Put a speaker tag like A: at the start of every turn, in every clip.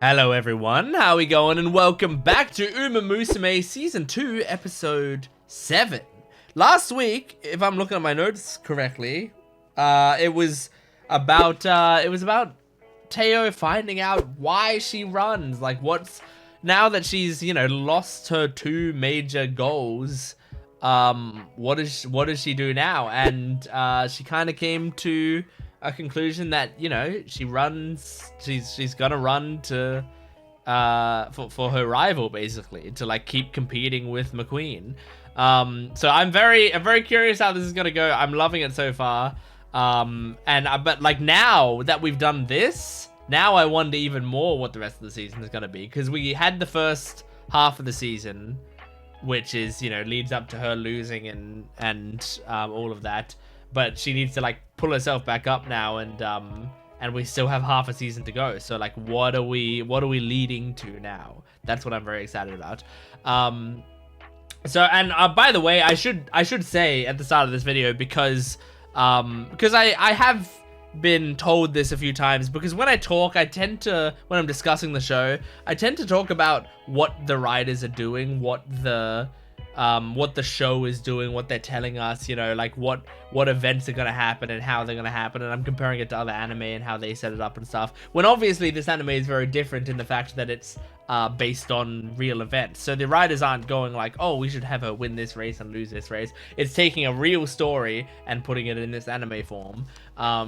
A: Hello everyone, how we going? And welcome back to Uma Musume Season 2, Episode 7. Last week, if I'm looking at my notes correctly, it was about Teo finding out why she runs. Like, now that she's, lost her two major goals, what does she do now? And she kind of came to a conclusion that, she's gonna run to for her rival, basically, to like keep competing with McQueen. So I'm very curious how this is gonna go. I'm loving it so far. But like, now that we've done this, now I wonder even more what the rest of the season is gonna be, because we had the first half of the season, which is, leads up to her losing and all of that. But she needs to like pull herself back up now, and we still have half a season to go. So like, what are we leading to now? That's what I'm very excited about. By the way, I should say at the start of this video, because I have been told this a few times, because when I talk, when I'm discussing the show, I tend to talk about what the writers are doing, what the show is doing, what they're telling us, like what events are going to happen and how they're going to happen. And I'm comparing it to other anime and how they set it up and stuff, when obviously this anime is very different in the fact that it's based on real events. So the writers aren't going like, oh, we should have her win this race and lose this race. It's taking a real story and putting it in this anime form.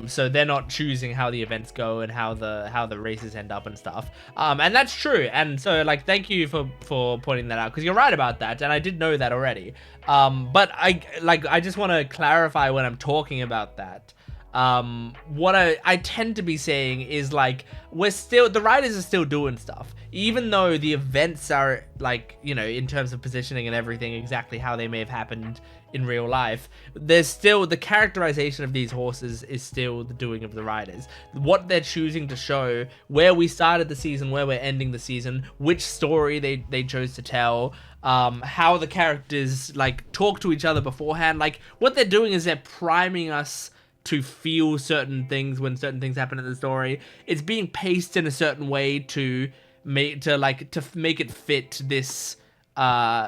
A: So they're not choosing how the events go and how the races end up and stuff. And that's true. And so like, thank you for pointing that out, because you're right about that, and I did know that already. But I just want to clarify when I'm talking about that. What I tend to be saying is like, the writers are still doing stuff, even though the events are like, in terms of positioning and everything, exactly how they may have happened in real life. There's still the characterization of these horses is still the doing of the writers. What they're choosing to show, where we started the season, where we're ending the season, which story they chose to tell, how the characters like talk to each other beforehand. Like, what they're doing is they're priming us to feel certain things when certain things happen in the story. It's being paced in a certain way to make it fit this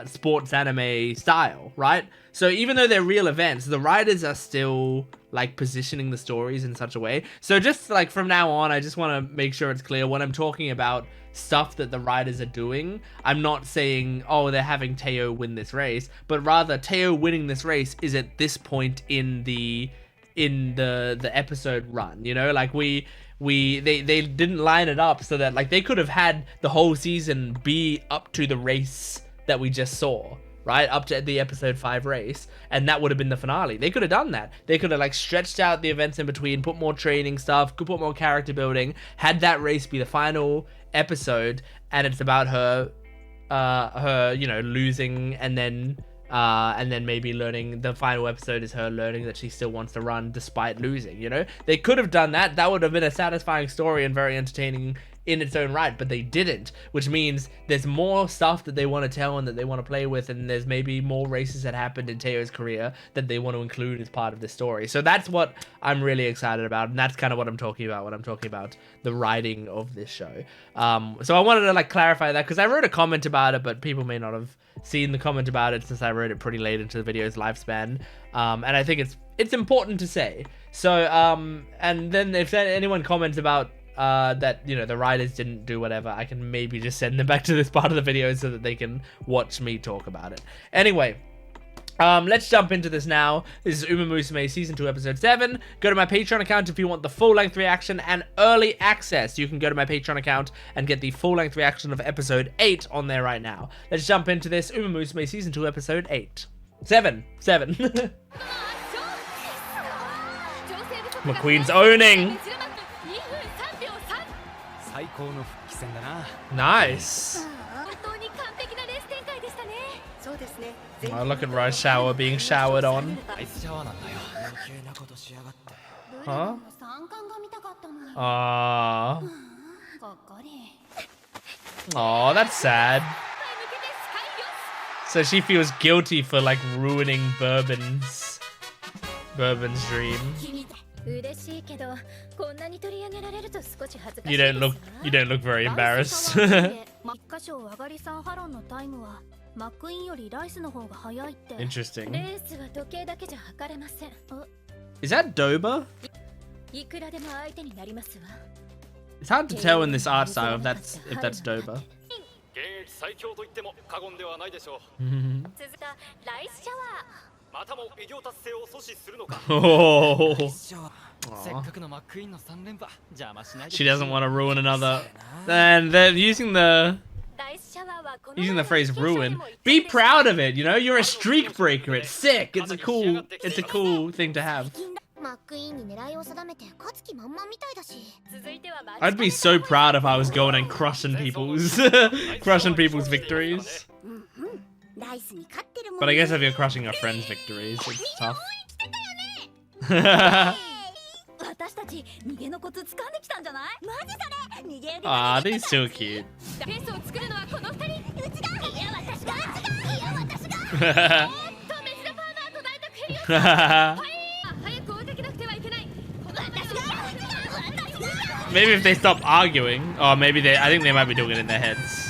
A: sports anime style, right? So even though they're real events, the writers are still like positioning the stories in such a way. So just like from now on, I just want to make sure it's clear when I'm talking about stuff that the writers are doing, I'm not saying, oh, they're having Teo win this race, but rather Teo winning this race is at this point in the episode run. Like they didn't line it up so that like they could have had the whole season be up to the race that we just saw, right, up to the episode 5 race, and that would have been the finale. They could have done that. They could have like stretched out the events in between, put more training stuff, could put more character building, had that race be the final episode, and it's about her losing, and then maybe learning. The final episode is her learning that she still wants to run despite losing. They could have done that. That would have been a satisfying story and very entertaining in its own right, but they didn't, which means there's more stuff that they want to tell and that they want to play with, and there's maybe more races that happened in Teo's career that they want to include as part of this story. So that's what I'm really excited about, and that's kind of what I'm talking about when I'm talking about the writing of this show. So I wanted to like clarify that, because I wrote a comment about it, but people may not have seen the comment about it since I wrote it pretty late into the video's lifespan. And I think it's important to say. So and then if anyone comments about that the writers didn't do whatever, I can maybe just send them back to this part of the video so that they can watch me talk about it. Anyway, let's jump into this now. This is Uma Musume Season 2 Episode 7. Go to my Patreon account if you want the full-length reaction and early access. You can go to my Patreon account and get the full-length reaction of Episode 8 on there right now. Let's jump into this. Uma Musume Season 2 Episode 8. 7. McQueen's owning. Nice. Oh, look at Rice Shower being showered on. Huh? Aww, that's sad. So she feels guilty for like ruining Bourbon's dream. You don't look very embarrassed. Interesting. Is that Doba? It's hard to tell in this art style if that's Doba. Oh. She doesn't want to ruin another. And they're using the phrase ruin. Be proud of it, you know? You're a streak breaker. It's sick. It's a cool thing to have. I'd be so proud if I was going and crushing people's victories. But I guess if you're crushing your friends' victories, it's tough. Ah, these so cute. Maybe if they stop arguing, or maybe I think they might be doing it in their heads.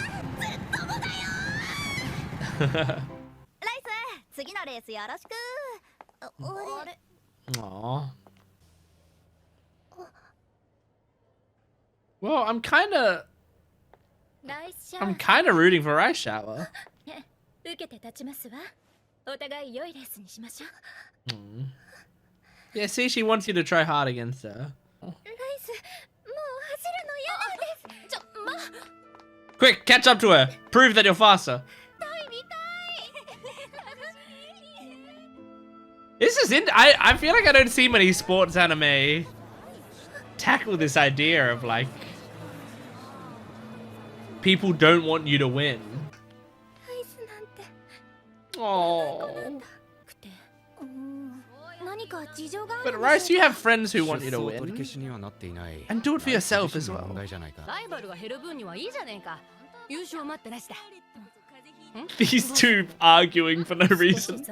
A: Aww. Well, I'm kind of rooting for Rice Shower. Yeah, see, she wants you to try hard against her. Quick, catch up to her. Prove that you're faster. This is I feel like I don't see many sports anime tackle this idea of like people don't want you to win. Oh. But Rice, you have friends who want you to win. And do it for yourself as well. These two arguing for no reason.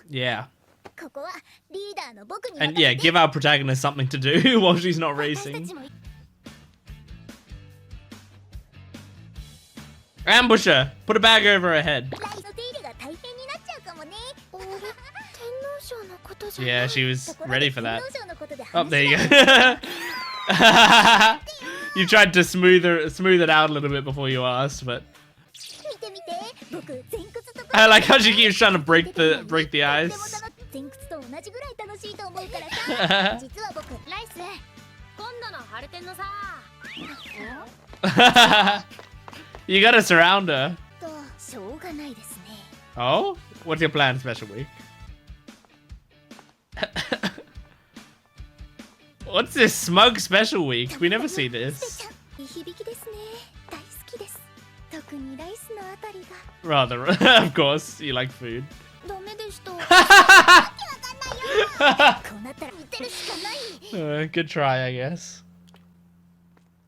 A: Yeah. And yeah, give our protagonist something to do while she's not racing. Ambush her! Put a bag over her head. Yeah, she was ready for that. Oh, there you go. You tried to smooth it out a little bit before you asked, but I like how she keeps trying to break the ice. You gotta surround her. Oh? What's your plan, Special Week? What's this smug Special Week? We never see this. Rather, of course, you like food. Good try, I guess.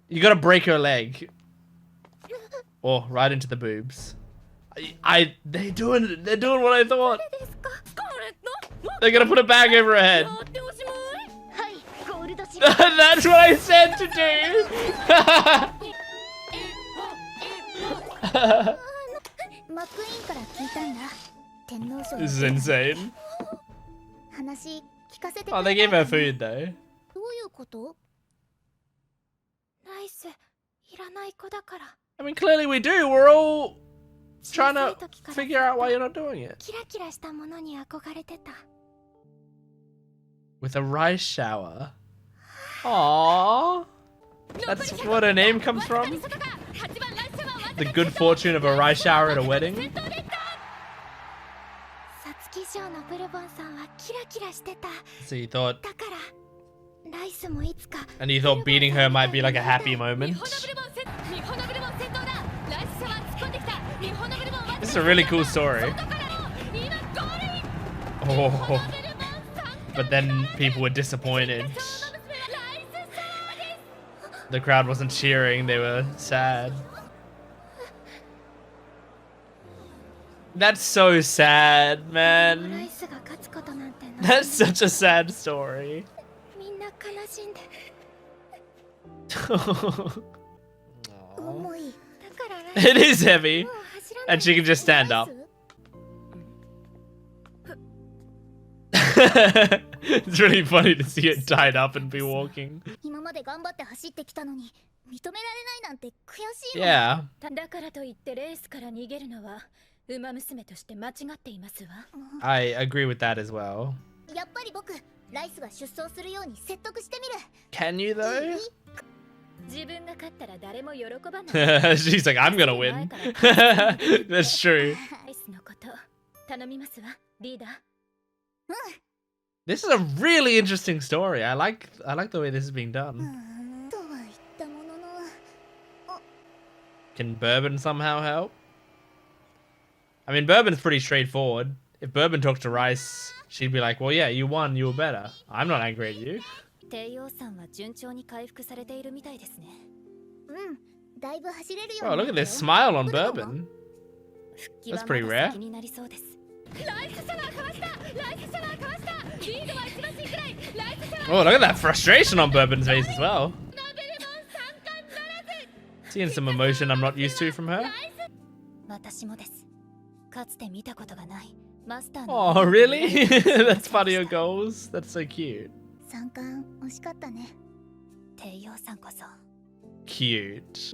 A: You gotta break her leg. Or right into the boobs. They're doing what I thought. They're gonna put a bag over her head. That's what I said to do. This is insane. Oh, they gave her food though. I mean, clearly we do. We're all trying to figure out why you're not doing it. With a rice shower. Aww. That's what her name comes from? The good fortune of a rice shower at a wedding? So you thought... And you thought beating her might be like a happy moment? This is a really cool story. Oh. But then people were disappointed. The crowd wasn't cheering, they were sad. That's so sad, man. That's such a sad story. It is heavy. And she can just stand up. It's really funny to see it tied up and be walking. Yeah. I agree with that as well. Can you though? She's like, I'm gonna win. That's true. This is a really interesting story. I like the way this is being done. Can Bourbon somehow help? I mean, Bourbon's pretty straightforward. If Bourbon talked to Rice, she'd be like, well, yeah, you won, you were better. I'm not angry at you. Oh, look at this smile on Bourbon. That's pretty rare. Oh, look at that frustration on Bourbon's face as well. Seeing some emotion I'm not used to from her. Oh, really? That's part of your goals? That's so cute. Cute.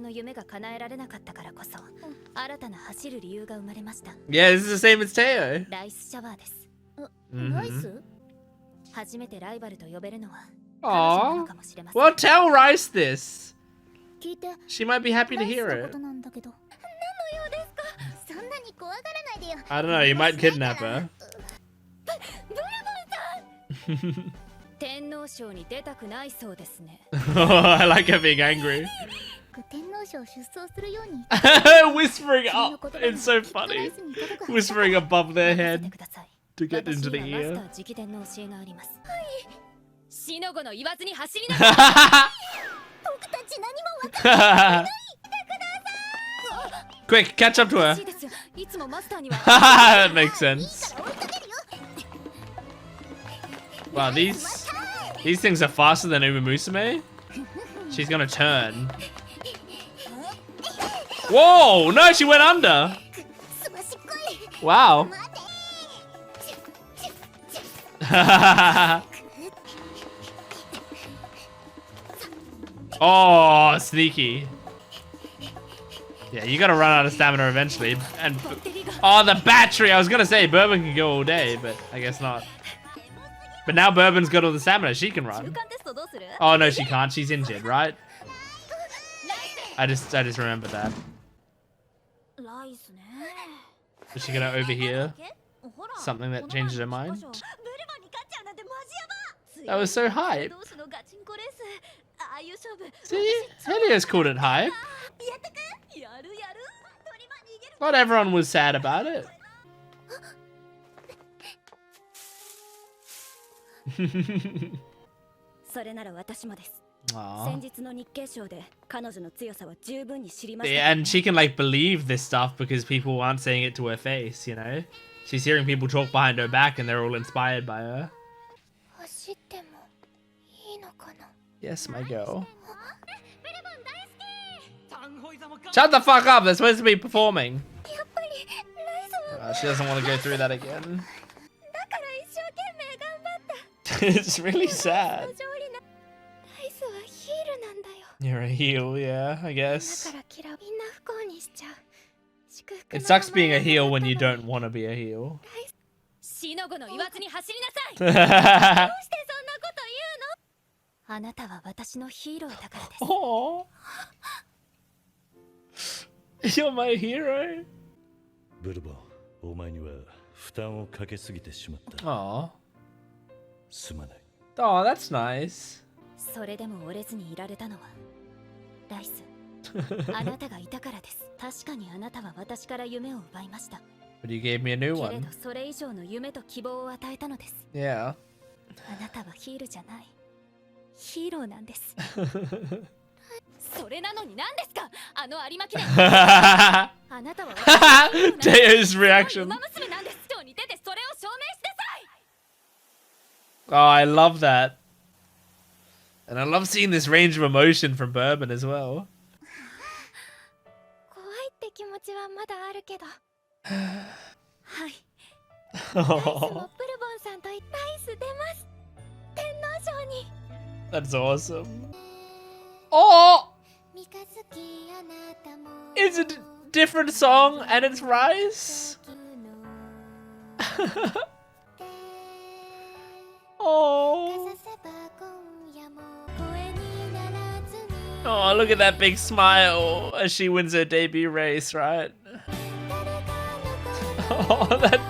A: Yeah, this is the same as Teo. Aww. Well, tell Rice this. She might be happy to hear it. I don't know, you might kidnap her. I like her being angry. Whispering up. It's so funny. Whispering above their head to get into the ear. Quick, catch up to her. That makes sense. Wow, these things are faster than Uma Musume. She's gonna turn. Whoa! No, she went under. Wow. Oh, sneaky. Yeah, you gotta run out of stamina eventually. And oh, the battery! I was gonna say Bourbon can go all day, but I guess not. But now Bourbon's got all the stamina. She can run. Oh no, she can't. She's injured, right? I just remembered that. Is she gonna overhear something that changes her mind? That was so hype. See, Helios called it hype. Not everyone was sad about it. Yeah, and she can like believe this stuff because people aren't saying it to her face, you know? She's hearing people talk behind her back and they're all inspired by her. Yes, my girl. Shut the fuck up, they're supposed to be performing. She doesn't want to go through that again. It's really sad. You're a heel, yeah, I guess. It sucks being a heel when you don't want to be a heel. Oh, you're my hero. Oh. Oh, that's nice. But you gave me a new one. Yeah. Teo's reaction. Oh, I love that. And I love seeing this range of emotion from Bourbon as well.
B: 怖いって気持ちはまだあるけど。はい。ダイスもプルボンさんとダイス出ます。天皇賞に。
A: That's awesome. Oh! Is it a different song and it's Rice? Oh. Oh, look at that big smile as she wins her debut race, right? Oh, that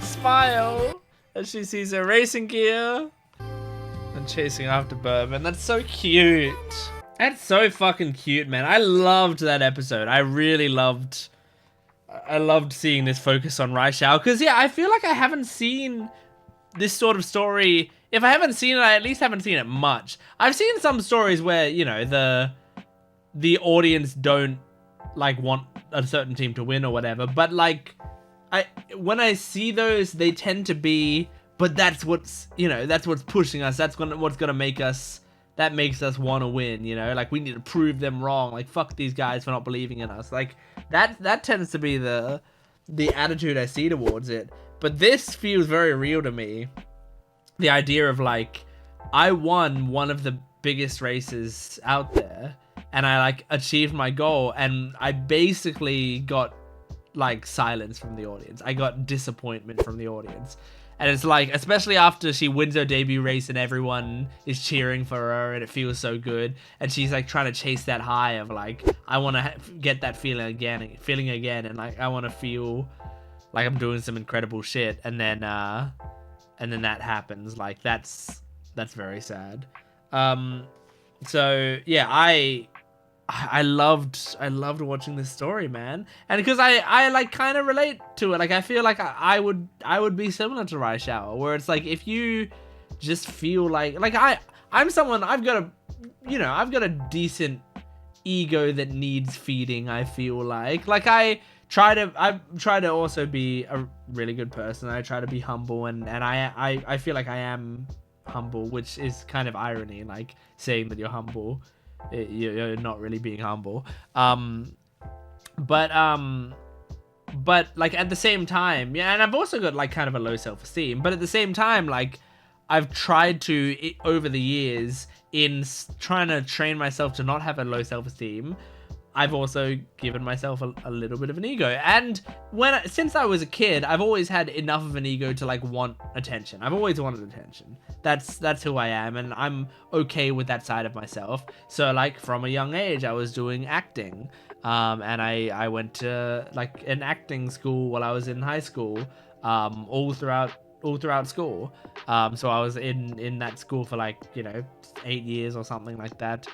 A: smile as she sees her racing gear and chasing after Bourbon. That's so cute. That's so fucking cute, man. I loved that episode. I really loved... I loved seeing this focus on Raishao. Because, yeah, I feel like I haven't seen this sort of story. If I haven't seen it, I at least haven't seen it much. I've seen some stories where, you know, the audience don't, like, want a certain team to win or whatever. But, like, when I see those, they tend to be... But that's what's, you know, that's what's pushing us. That's what's going to make us... That makes us want to win, you know? Like, we need to prove them wrong. Like, fuck these guys for not believing in us. Like, that tends to be the attitude I see towards it. But this feels very real to me. The idea of, like, I won one of the biggest races out there. And I, like, achieved my goal. And I basically got, like, silence from the audience. I got disappointment from the audience. And it's like, especially after she wins her debut race and everyone is cheering for her and it feels so good. And she's like trying to chase that high of like, I want to get that feeling again. And like, I want to feel like I'm doing some incredible shit. And then that happens. Like, that's very sad. So yeah, I loved watching this story, man, and because I like kind of relate to it. Like, I feel like I would be similar to Raishao, where it's like if you just feel like I'm someone, I've got a decent ego that needs feeding. I feel like I try to also be a really good person. I try to be humble, and I feel like I am humble, which is kind of irony, like saying that you're humble. You're not really being humble, but like at the same time, yeah, and I've also got like kind of a low self-esteem, but at the same time, like I've tried to over the years in trying to train myself to not have a low self-esteem. I've also given myself a little bit of an ego, and since I was a kid, I've always had enough of an ego to like want attention. I've always wanted attention. That's who I am, and I'm okay with that side of myself. So like from a young age, I was doing acting, and I went to like an acting school while I was in high school, all throughout school. So I was in that school for like 8 years or something like that.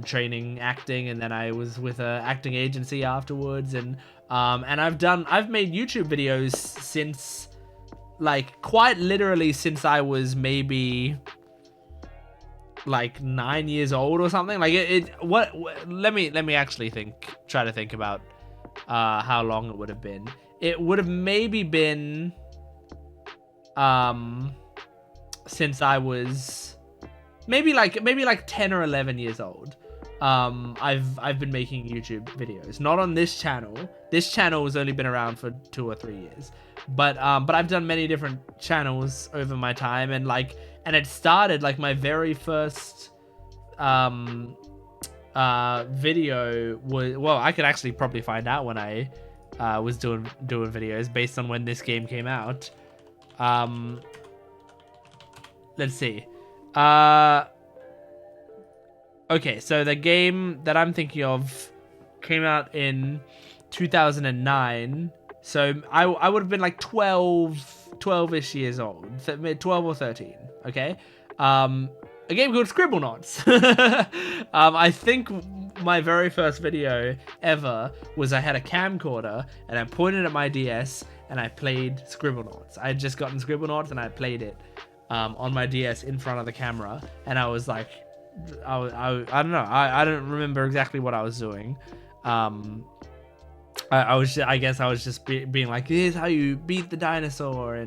A: Training acting, and then I was with a acting agency afterwards, and I've made YouTube videos since, like, quite literally since I was maybe like 9 years old or something. Like let me actually try to think about how long it would have been. It would have maybe been since I was maybe like 10 or 11 years old. I've been making YouTube videos, not on this channel. This channel has only been around for 2 or 3 years, but I've done many different channels over my time, and it started like my very first video was, well, I could actually probably find out when I was doing videos based on when this game came out. Let's see. Okay, so the game that I'm thinking of came out in 2009. So I would have been like 12-ish years old, 12 or 13. Okay, a game called Scribblenauts. I think my very first video ever was I had a camcorder and I pointed at my DS and I played Scribblenauts. I had just gotten Scribblenauts and I played it on my DS in front of the camera, and I was like, I don't know, I don't remember exactly what I was doing. I guess I was just being like, here's how you beat the dinosaur,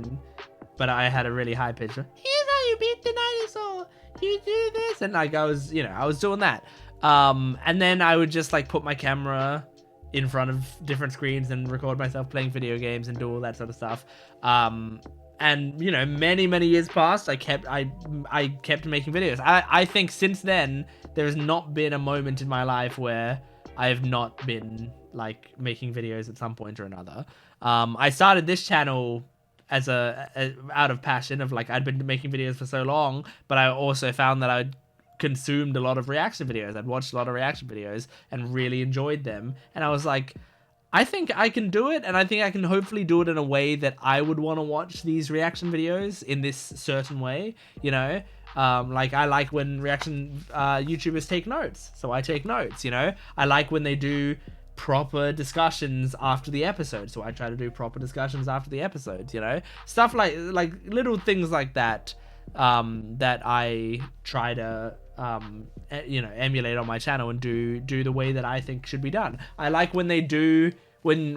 A: but I had a really high pitch. Here's how you beat the dinosaur? Do you do this? And like I was doing that. And then I would just like put my camera in front of different screens and record myself playing video games and do all that sort of stuff. And you know, many years passed. I kept making videos. I think since then there has not been a moment in my life where I have not been like making videos at some point or another. I started this channel as out of passion of like I'd been making videos for so long, but I also found that I'd consumed a lot of reaction videos. I'd watched a lot of reaction videos and really enjoyed them, and I was like, I think I can do it, and I think I can hopefully do it in a way that I would want to watch these reaction videos in this certain way, you know? Like I like when reaction YouTubers take notes, so I take notes, you know? I like when they do proper discussions after the episode, so I try to do proper discussions after the episodes, you know? Stuff like little things like that, that I try to you know, emulate on my channel and do the way that I think should be done. I like when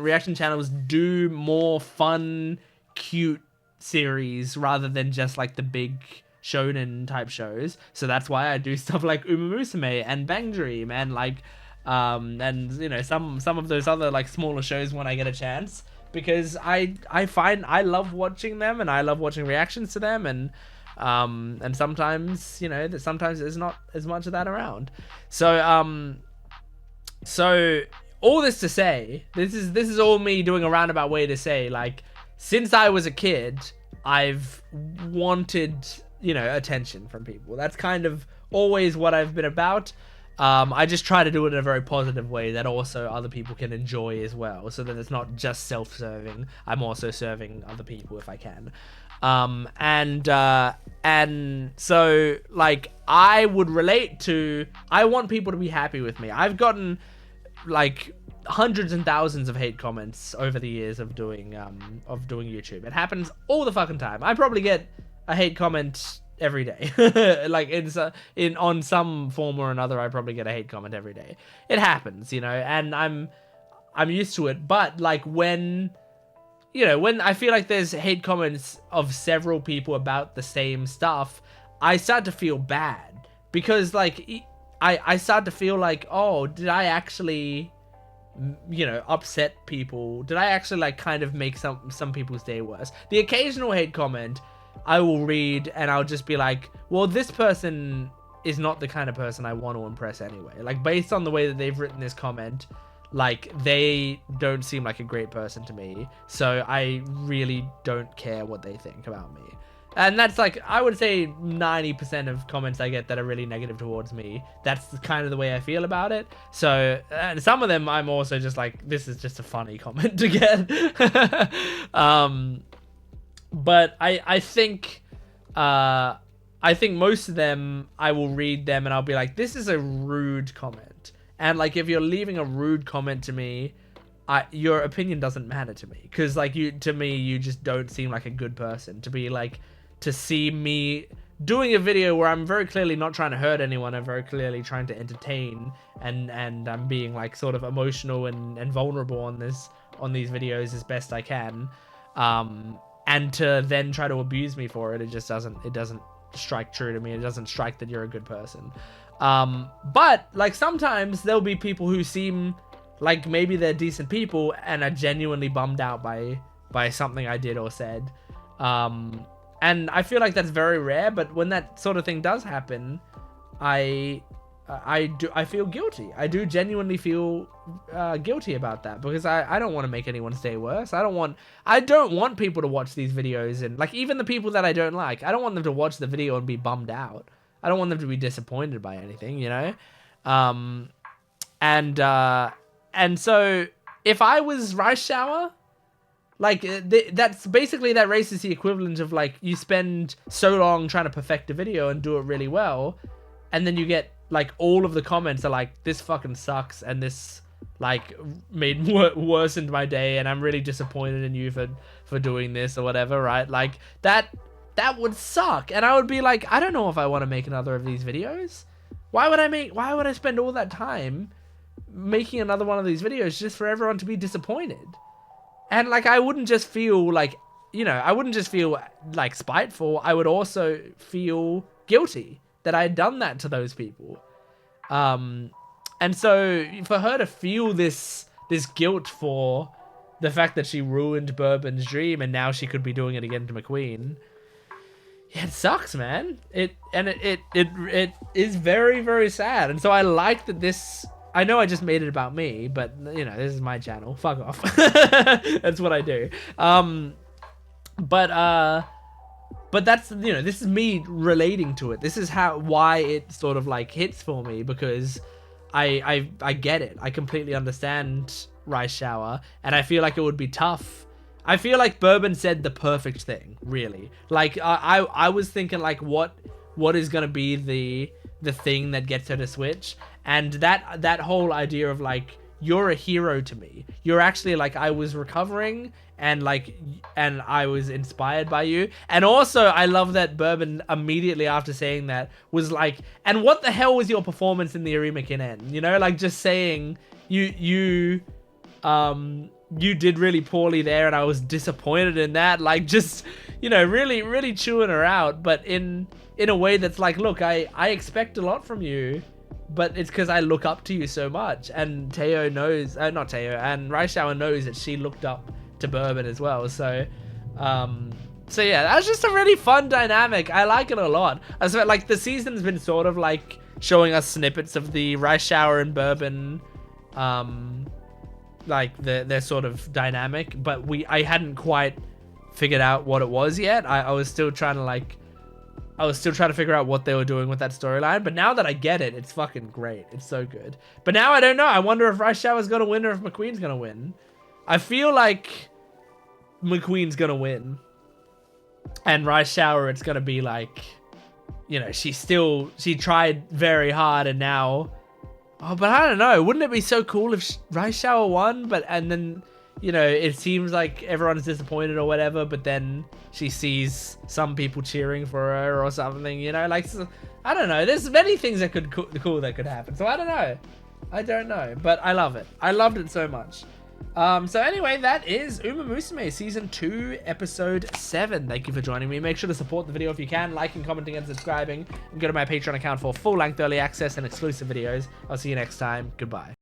A: reaction channels do more fun, cute series rather than just like the big shonen type shows. So that's why I do stuff like Uma Musume and Bang Dream and like and you know, some of those other like smaller shows when I get a chance, because I find I love watching them and I love watching reactions to them, and sometimes, you know, that sometimes there's not as much of that around. So so all this to say, this is all me doing a roundabout way to say, like, since I was a kid, I've wanted, you know, attention from people. That's kind of always what I've been about. I just try to do it in a very positive way that also other people can enjoy as well, so that it's not just self-serving. I'm also serving other people if I can. And so like I would relate to, I want people to be happy with me. I've gotten like hundreds and thousands of hate comments over the years of doing YouTube. It happens all the fucking time. I probably get a hate comment every day. Like on some form or another, I probably get a hate comment every day. It happens, you know, and I'm used to it. But like when I feel like there's hate comments of several people about the same stuff, I start to feel bad, because like I start to feel like, oh, did I actually, you know, upset people? Did I actually like kind of make some people's day worse? The occasional hate comment I will read and I'll just be like, well, this person is not the kind of person I want to impress anyway. Like, based on the way that they've written this comment, like, they don't seem like a great person to me, so I really don't care what they think about me. And that's like, I would say 90% of comments I get that are really negative towards me, that's kind of the way I feel about it. So, and some of them I'm also just like, this is just a funny comment to get. But I think most of them, I will read them and I'll be like, this is a rude comment. And like, if you're leaving a rude comment to me, your opinion doesn't matter to me, because like, to me you just don't seem like a good person to be like, to see me doing a video where I'm very clearly not trying to hurt anyone. I'm very clearly trying to entertain, and I'm being like sort of emotional and vulnerable on these videos as best I can. And to then try to abuse me for it, it doesn't strike true to me. It doesn't strike that you're a good person. But like, sometimes there'll be people who seem like maybe they're decent people and are genuinely bummed out by something I did or said. And I feel like that's very rare, but when that sort of thing does happen, I feel guilty. I do genuinely feel guilty about that, because I don't want to make anyone's day worse. I don't want people to watch these videos, and like, even the people that I don't like, I don't want them to watch the video and be bummed out. I don't want them to be disappointed by anything, you know? And so if I was Rice Shower, like, that's basically, that race is the equivalent of like, you spend so long trying to perfect a video and do it really well, and then you get like, all of the comments are like, this fucking sucks, and this like worsened my day, and I'm really disappointed in you for doing this or whatever, right? Like, that would suck, and I would be like, I don't know if I want to make another of these videos. Why would I spend all that time making another one of these videos just for everyone to be disappointed? And like, I wouldn't just feel like, you know, I wouldn't just feel like spiteful. I would also feel guilty that I had done that to those people. And so for her to feel this guilt for the fact that she ruined Bourbon's dream and now she could be doing it again to McQueen, yeah, it sucks, man. It is very, very sad. And so I like that this, I know I just made it about me, but you know, this is my channel. Fuck off. That's what I do. But that's, you know, this is me relating to it. This is why it sort of like hits for me, because I get it. I completely understand Rice Shower, and I feel like it would be tough. I feel like Bourbon said the perfect thing, really. Like I was thinking like what is gonna be the thing that gets her to switch, and that whole idea of like, you're a hero to me. You're actually like, I was recovering and I was inspired by you. And also I love that Bourbon immediately after saying that was like, and what the hell was your performance in the Arimakin? You know, like just saying you did really poorly there and I was disappointed in that. Like just, you know, really, really chewing her out, but in a way that's like, look, I expect a lot from you, but it's because I look up to you so much. And Teo knows, not Teo, and Rice Shower knows that she looked up to Bourbon as well. So yeah, that's just a really fun dynamic. I like it a lot. I swear, like the season's been sort of like showing us snippets of the Rice Shower and Bourbon, like their sort of dynamic, but I hadn't quite figured out what it was yet. I was still trying to figure out what they were doing with that storyline, but now that I get it, it's fucking great. It's so good. But now I don't know. I wonder if Rice Shower's gonna win or if McQueen's gonna win. I feel like McQueen's gonna win, and Rice Shower, it's gonna be like, you know, she tried very hard and now, oh, but I don't know. Wouldn't it be so cool if Rice Shower won, and then, you know, it seems like everyone's disappointed or whatever, but then she sees some people cheering for her or something, you know, like, so, I don't know. There's many things that could that could happen. So I don't know, but I love it. I loved it so much. So anyway, that is Uma Musume Season 2, Episode 7. Thank you for joining me. Make sure to support the video if you can, liking, commenting, and subscribing. And go to my Patreon account for full-length early access and exclusive videos. I'll see you next time. Goodbye.